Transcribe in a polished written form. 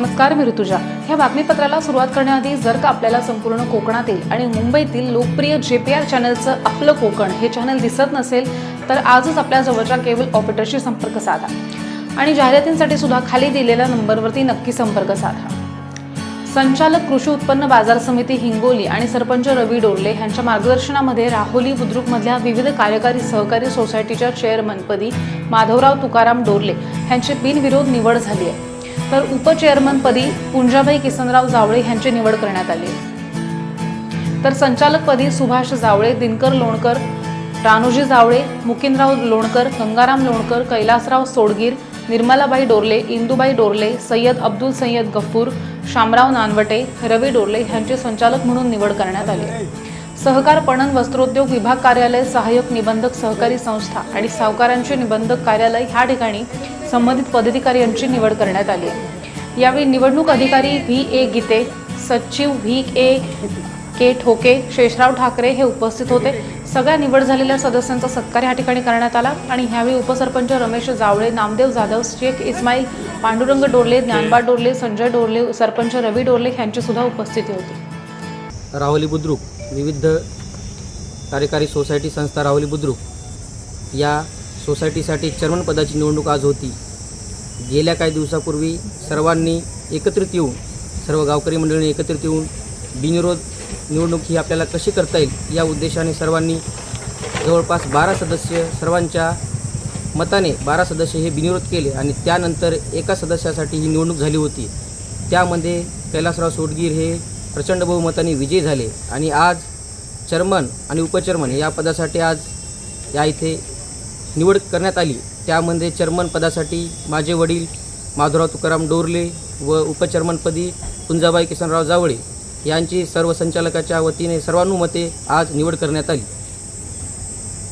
नमस्कार, मी ऋतुजा। ह्या बातमीपत्राला सुरुवात करण्याआधी जर का आपल्याला संपूर्ण कोकणातील आणि मुंबईतील लोकप्रिय JPR चॅनलचं आपलं कोकण हे चॅनल दिसत नसेल तर आजच आपल्या जवळच्या केबल ऑपरेटरशी संपर्क साधा आणि जाहिरातींसाठी सुद्धा खाली दिलेल्या नंबरवरती नक्की संपर्क साधा। संचालक कृषी उत्पन्न बाजार समिती हिंगोली आणि सरपंच रवी डोरले यांच्या मार्गदर्शनामध्ये राहुली बुद्रुकमधल्या विविध कार्यकारी सहकारी सोसायटीच्या चेअरमनपदी माधवराव तुकाराम डोरले यांची बिनविरोध निवड झाली आहे, तर उपचेअरमनपदी पुंजाबाई किसनराव जावळे यांची निवड करण्यात आली आहे। तर संचालकपदी सुभाष जावळे, दिनकर लोणकर, रानोजी जावळे, मुकिंदराव लोणकर, गंगाराम लोणकर, कैलासराव सोडगीर, निर्मलाबाई डोरले, इंदुबाई डोरले, सय्यद अब्दुल सय्यद गफूर, शामराव नानवटे, रवी डोरले यांची संचालक म्हणून निवड करण्यात आली। सहकार पणन वस्त्रोद्योग विभाग कार्यालय, सहाय्यक निबंधक सहकारी संस्था आणि सावकारांचे निबंधक कार्यालय ह्या ठिकाणी संबंधित पदाधिकारी यांची निवड करण्यात आली आहे। यावेळी निवडणूक अधिकारी VA गीते, सचिव VK ठोके, शेषराव ठाकरे हे उपस्थित होते। सगळ्या निवड झालेल्या सदस्यांचा सत्कार या ठिकाणी करण्यात आला आणि ह्यावेळी उपसरपंच रमेश जावळे, नामदेव जाधव, शेख इस्माईल, पांडुरंग डोरले, ज्ञानबा डोरले, संजय डोरले, सरपंच रवी डोरले यांची सुद्धा उपस्थिती होती। राहुली बुद्रुक विविध कार्यकारी सोसायटी संस्था राहुली बुद्रुक या सोसायटीसाठी चेअरमन पदाची निवडणूक आज होती। गेल्या काही दिवसापूर्वी सर्वांनी एकत्रित येऊन, सर्व गावकरी मंडळींनी एकत्रित येऊन बिनविरोध निवडणूक ही आपल्याला कशी करता येईल या उद्देशाने सर्वांनी जवळपास 12 सदस्य सर्वांच्या मताने 12 सदस्य हे बिनविरोध केले आणि त्यानंतर एका सदस्यासाठी ही निवडणूक झाली होती। त्यामध्ये कैलासराव सोडगीर हे प्रचंड बहुमताने विजयी झाले आणि आज चेअरमन आणि उपचेअरमन या पदासाठी आज या इथे निवड करण्यात आली। त्यामध्ये चेअरमन पदासाठी माझे वडील माधवराव तुकाराम डोरले व उपचेअरमनपदी पुंजाबाई किसनराव जावळे यांची सर्व संचालकाच्या वतीने सर्वानुमते आज निवड करण्यात आली।